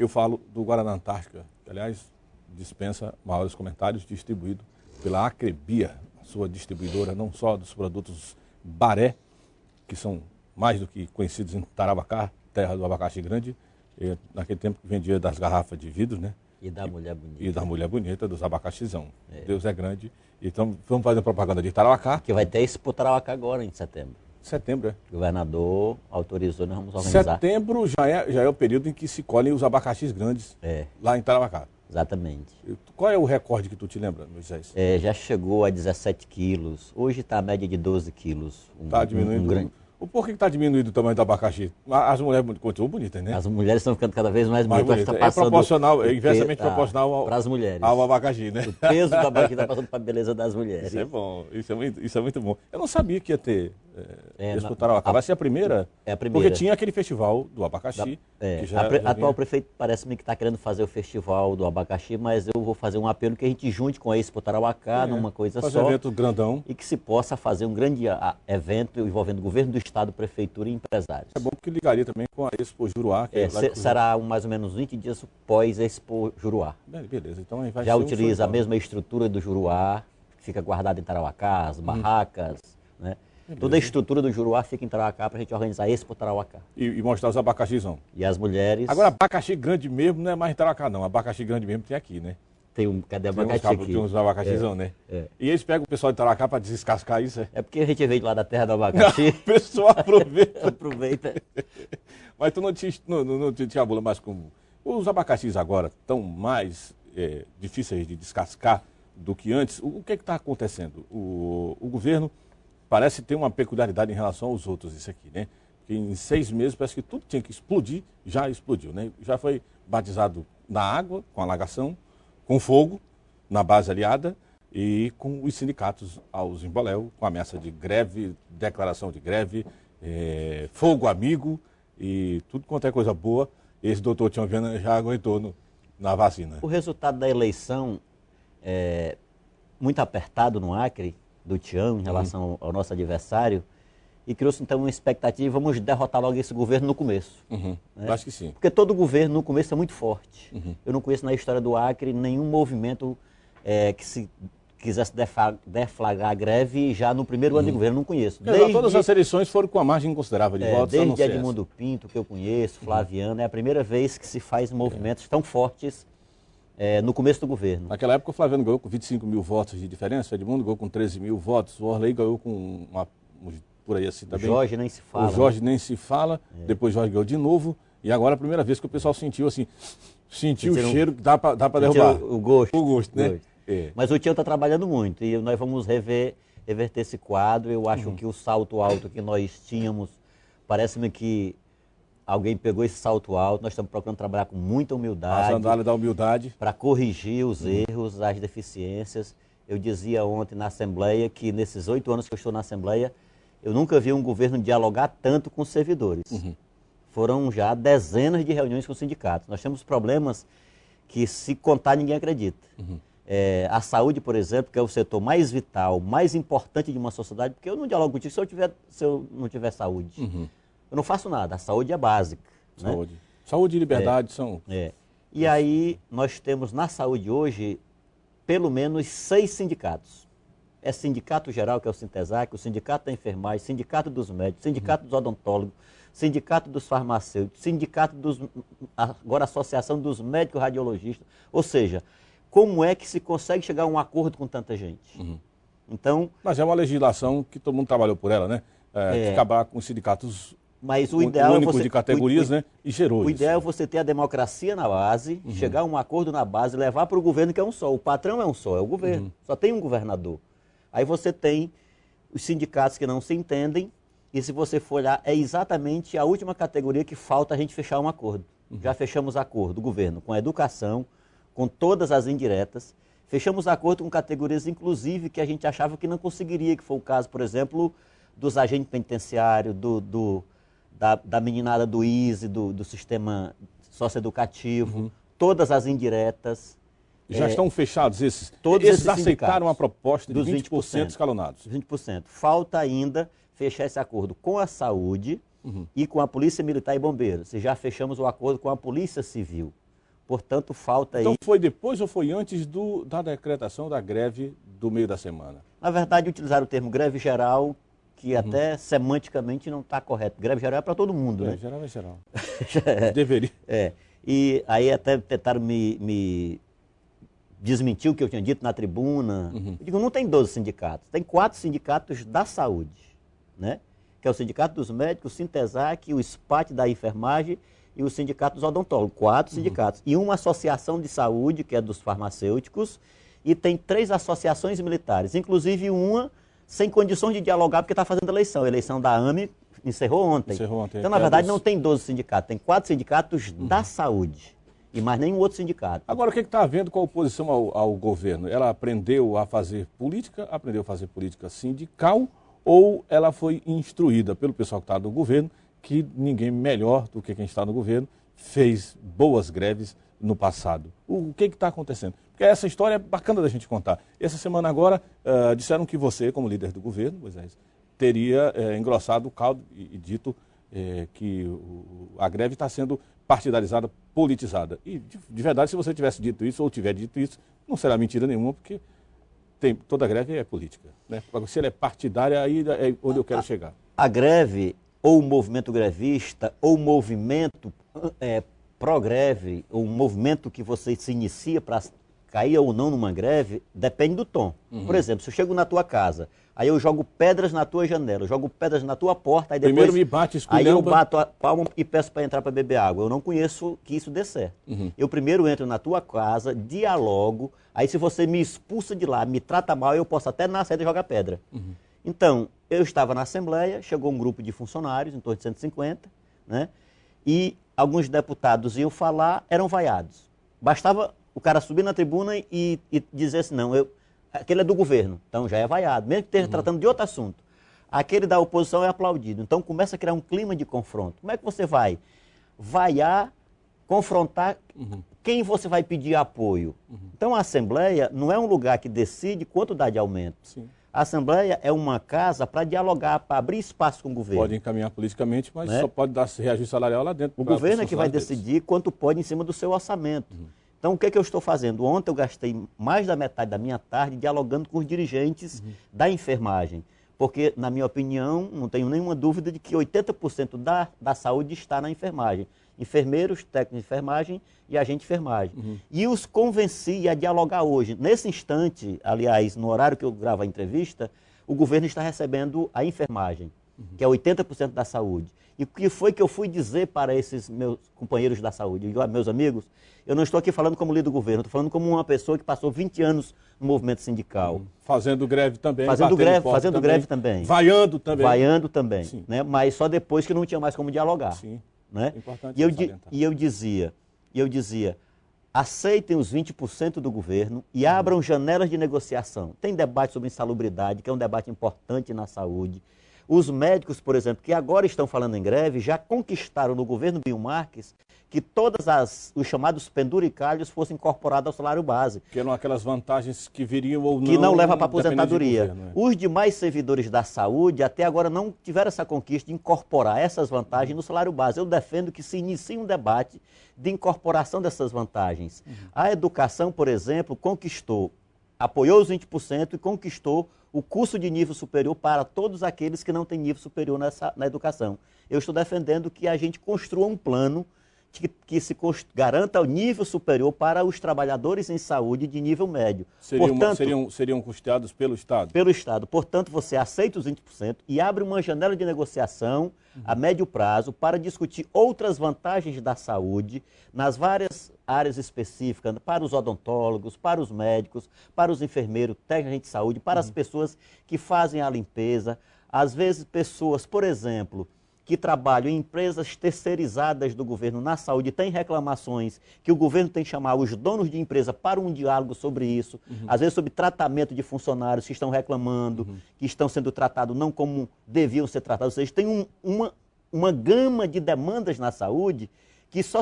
eu falo do Guaraná Antártica, que, aliás, dispensa maiores comentários, distribuído pela Acrebia, sua distribuidora não só dos produtos Baré, que são mais do que conhecidos em Tarauacá, terra do abacaxi grande, naquele tempo que vendia das garrafas de vidro, né? E da mulher bonita. E da mulher bonita, dos abacaxizão. Deus é grande. Então, vamos fazer propaganda de Tarauacá. Que vai ter Expo Tarauacá agora, em setembro. Setembro, é? O governador autorizou, nós vamos organizar. Setembro já é o período em que se colhem os abacaxis grandes lá em Tarauacá. Exatamente. Qual é o recorde que tu te lembra, Moisés? Já chegou a 17 quilos. Hoje está a média de 12 quilos. Está diminuindo. Por que está diminuindo o tamanho do abacaxi? As mulheres continuam bonitas, né? As mulheres estão ficando cada vez mais bonitas. Bonita. É proporcional, é inversamente proporcional ao abacaxi, né? O peso do abacaxi está passando para a beleza das mulheres. Isso é bom, isso é muito bom. Eu não sabia que ia ter Expo Tarauacá. Vai ser a primeira? É a primeira. Porque tinha aquele festival do abacaxi. Atual prefeito parece-me que está querendo fazer o festival do abacaxi, mas eu vou fazer um apelo que a gente junte com a Expo Tarauacá numa coisa fazer só. Um evento grandão. E que se possa fazer um grande evento envolvendo o governo do estado, prefeitura e empresários. É bom porque ligaria também com a Expo Juruá. Que será mais ou menos 20 dias pós-Expo Juruá. Beleza, então aí vai já utiliza a mesma estrutura do Juruá, que fica guardada em Tarauacá, as barracas, né? Toda a estrutura do Juruá fica em Tarauacá para a gente organizar a Expo Tarauacá. E mostrar os abacaxizão. E as mulheres... Agora, abacaxi grande mesmo não é mais em Tarauacá, não. Abacaxi grande mesmo tem aqui, né? Cadê abacaxi aqui? Tem uns abacaxizão, né? E eles pegam o pessoal de Tarauacá para descascar isso, É porque a gente veio lá da terra do abacaxi. O pessoal aproveita. Aproveita. Mas tu não te abula mais com... Os abacaxis agora estão mais difíceis de descascar do que antes. O que está acontecendo? O governo parece ter uma peculiaridade em relação aos outros, isso aqui, né? Porque em 6 meses parece que tudo tinha que explodir, já explodiu, né? Já foi batizado na água, com alagação, com fogo, na base aliada e com os sindicatos aos emboléu, com ameaça de greve, declaração de greve, fogo amigo e tudo quanto é coisa boa. Esse doutor Tião Viana já aguentou na vacina. O resultado da eleição muito apertado no Acre, do Tião, em relação ao nosso adversário, e criou-se então uma expectativa, vamos derrotar logo esse governo no começo. Né? Acho que sim. Porque todo governo no começo é muito forte. Eu não conheço na história do Acre nenhum movimento que se quisesse deflagrar a greve já no primeiro ano de governo, não conheço. Todas as eleições foram com a margem considerável de votos. Desde Edmundo Pinto, que eu conheço, Flaviano, é a primeira vez que se faz movimentos tão fortes no começo do governo. Naquela época o Flaviano ganhou com 25 mil votos de diferença, o Edmundo ganhou com 13 mil votos, o Orley ganhou com por aí assim também. O Jorge nem se fala. O Jorge nem se fala, depois o Jorge ganhou de novo, e agora a primeira vez que o pessoal sentiu assim, o cheiro que dá para derrubar. O gosto. O gosto, né? Mas o Tião está trabalhando muito e nós vamos reverter esse quadro. Eu acho que o salto alto que nós tínhamos, parece-me que alguém pegou esse salto alto, nós estamos procurando trabalhar com muita humildade. A sandália da humildade. Para corrigir os erros, as deficiências. Eu dizia ontem na Assembleia que nesses 8 anos que eu estou na Assembleia, eu nunca vi um governo dialogar tanto com os servidores. Foram já dezenas de reuniões com os sindicatos. Nós temos problemas que, se contar, ninguém acredita. A saúde, por exemplo, que é o setor mais vital, mais importante de uma sociedade, porque eu não dialogo contigo se eu não tiver saúde. Eu não faço nada, a saúde é básica. Saúde. Né? Saúde e liberdade são... E aí nós temos na saúde hoje pelo menos 6 sindicatos. É Sindicato Geral, que é o Sintesac, o Sindicato da Enfermagem, Sindicato dos Médicos, Sindicato dos Odontólogos, Sindicato dos Farmacêuticos, Sindicato agora Associação dos Médicos Radiologistas. Ou seja, como é que se consegue chegar a um acordo com tanta gente? Então, mas é uma legislação que todo mundo trabalhou por ela, né? Acabar com os sindicatos mas o ideal únicos de categorias, né? E gerou isso. O ideal é você ter a democracia na base, chegar a um acordo na base, levar para o governo que é um só. O patrão é um só, é o governo. Só tem um governador. Aí você tem os sindicatos que não se entendem e, se você for olhar, é exatamente a última categoria que falta a gente fechar um acordo. Já fechamos acordo, o governo, com a educação, com todas as indiretas. Fechamos acordo com categorias, inclusive, que a gente achava que não conseguiria, que foi o caso, por exemplo, dos agentes penitenciários, da meninada do ISE, do sistema socioeducativo, todas as indiretas. Já estão fechados esses? Todos esses aceitaram a proposta de dos 20% escalonados? 20%. Falta ainda fechar esse acordo com a saúde e com a Polícia Militar e Bombeiros. Já fechamos o acordo com a Polícia Civil. Portanto, falta aí... Então foi depois ou foi antes da decretação da greve do meio da semana? Na verdade, utilizaram o termo greve geral, que até semanticamente não está correto. Greve geral é para todo mundo, né? Geral é geral. Deveria. E aí até tentaram me desmentir o que eu tinha dito na tribuna. Eu digo, não tem 12 sindicatos, tem 4 sindicatos da saúde, né? Que é o Sindicato dos Médicos, o Sintesac, o SPAT da enfermagem e o Sindicato dos Odontólogos. 4 sindicatos. E uma associação de saúde, que é dos farmacêuticos, e tem 3 associações militares, inclusive uma sem condições de dialogar porque está fazendo eleição. A eleição da AME encerrou ontem. Então, na verdade, não tem 12 sindicatos, tem 4 sindicatos da saúde e mais nenhum outro sindicato. Agora, o que está havendo com a oposição ao governo? Ela aprendeu a fazer política sindical, ou ela foi instruída pelo pessoal que está no governo, que ninguém melhor do que quem está no governo fez boas greves no passado? O que está acontecendo? Porque essa história é bacana da gente contar. Essa semana agora, disseram que você, como líder do governo, Moisés, teria engrossado o caldo e dito que a greve está sendo partidarizada, politizada. E, de verdade, se você tivesse dito isso, ou tiver dito isso, não será mentira nenhuma, porque toda greve é política, né? Se ela é partidária, aí é onde eu quero chegar. A greve, ou o movimento grevista, ou o movimento pró-greve, ou um movimento que você se inicia para cair ou não numa greve, depende do tom. Por exemplo, se eu chego na tua casa, aí eu jogo pedras na tua janela, eu jogo pedras na tua porta, aí depois... Primeiro me bate, esculhamba. Aí eu bato a palma e peço para entrar para beber água. Eu não conheço que isso dê certo. Eu primeiro entro na tua casa, dialogo, aí se você me expulsa de lá, me trata mal, eu posso até na saída jogar pedra. Então, eu estava na Assembleia, chegou um grupo de funcionários, em torno de 150, né? E alguns deputados iam falar, eram vaiados. Bastava o cara subir na tribuna e dizer assim, não, aquele é do governo, então já é vaiado, mesmo que esteja tratando de outro assunto. Aquele da oposição é aplaudido. Então começa a criar um clima de confronto. Como é que você vai vaiar, confrontar quem você vai pedir apoio? Então a Assembleia não é um lugar que decide quanto dá de aumento. Sim. A Assembleia é uma casa para dialogar, para abrir espaço com o governo. Pode encaminhar politicamente, mas só pode dar reajuste salarial lá dentro. O governo é que vai decidir quanto pode em cima do seu orçamento. Então, o que eu estou fazendo? Ontem eu gastei mais da metade da minha tarde dialogando com os dirigentes da enfermagem. Porque, na minha opinião, não tenho nenhuma dúvida de que 80% da saúde está na enfermagem. Enfermeiros, técnicos de enfermagem e agente de enfermagem. E os convenci a dialogar hoje. Nesse instante, aliás, no horário que eu gravo a entrevista, o governo está recebendo a enfermagem, que é 80% da saúde. E o que foi que eu fui dizer para esses meus companheiros da saúde, meus amigos? Eu não estou aqui falando como líder do governo, estou falando como uma pessoa que passou 20 anos no movimento sindical. Fazendo greve também. Fazendo greve também. Vaiando também. Vaiando também, né? Mas só depois que não tinha mais como dialogar. Sim. Né? Importante e eu dizia, aceitem os 20% do governo e abram janelas de negociação. Tem debate sobre insalubridade, que é um debate importante na saúde. Os médicos, por exemplo, que agora estão falando em greve, já conquistaram no governo Bill Marques que os chamados penduricalhos fossem incorporados ao salário base. Que eram aquelas vantagens que viriam ou não... Que não leva para a aposentadoria. Governo, Os demais servidores da saúde até agora não tiveram essa conquista de incorporar essas vantagens no salário base. Eu defendo que se inicie um debate de incorporação dessas vantagens. A educação, por exemplo, apoiou os 20% e conquistou o curso de nível superior para todos aqueles que não têm nível superior na educação. Eu estou defendendo que a gente construa um plano que se garanta o nível superior para os trabalhadores em saúde de nível médio. Seriam custeados pelo Estado? Pelo Estado. Portanto, você aceita os 20% e abre uma janela de negociação a médio prazo para discutir outras vantagens da saúde nas várias áreas específicas, para os odontólogos, para os médicos, para os enfermeiros, técnicos de saúde, para as pessoas que fazem a limpeza. Às vezes, pessoas, por exemplo, que trabalham em empresas terceirizadas do governo na saúde, têm reclamações que o governo tem que chamar os donos de empresa para um diálogo sobre isso, às vezes sobre tratamento de funcionários que estão reclamando, que estão sendo tratados não como deviam ser tratados, ou seja, tem uma gama de demandas na saúde que só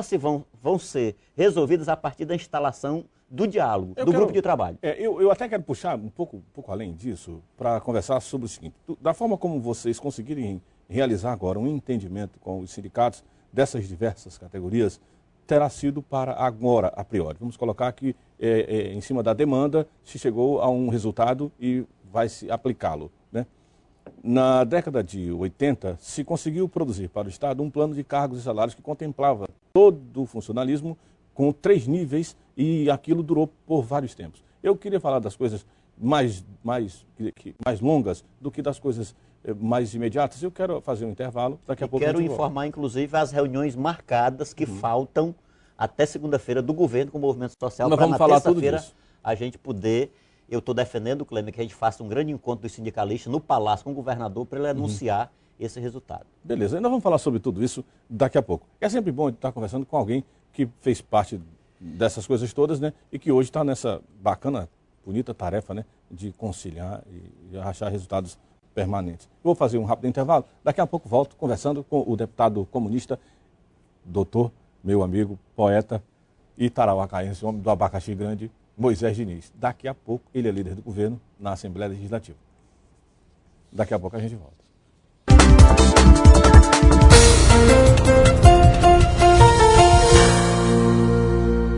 vão ser resolvidas a partir da instalação do diálogo, grupo de trabalho. Eu até quero puxar um pouco além disso para conversar sobre o seguinte, da forma como vocês conseguirem realizar agora um entendimento com os sindicatos dessas diversas categorias, terá sido para agora, a priori. Vamos colocar que em cima da demanda se chegou a um resultado e vai se aplicá-lo, né? Na década de 80, se conseguiu produzir para o Estado um plano de cargos e salários que contemplava todo o funcionalismo com 3 níveis e aquilo durou por vários tempos. Eu queria falar das coisas mais longas do que das coisas mais imediatas. Eu quero fazer um intervalo, daqui a pouco quero informar, inclusive, as reuniões marcadas que faltam até segunda-feira do governo com o movimento social, para na terça-feira a gente poder... Eu estou defendendo, Clemer, que a gente faça um grande encontro dos sindicalistas no Palácio com o governador para ele anunciar esse resultado. Beleza, nós vamos falar sobre tudo isso daqui a pouco. É sempre bom estar conversando com alguém que fez parte dessas coisas todas, né? E que hoje está nessa bacana, bonita tarefa, né? De conciliar e achar resultados permanentes. Vou fazer um rápido intervalo. Daqui a pouco volto conversando com o deputado comunista, doutor, meu amigo, poeta e tarauacaense, homem do abacaxi grande, Moisés Diniz. Daqui a pouco ele é líder do governo na Assembleia Legislativa. Daqui a pouco a gente volta.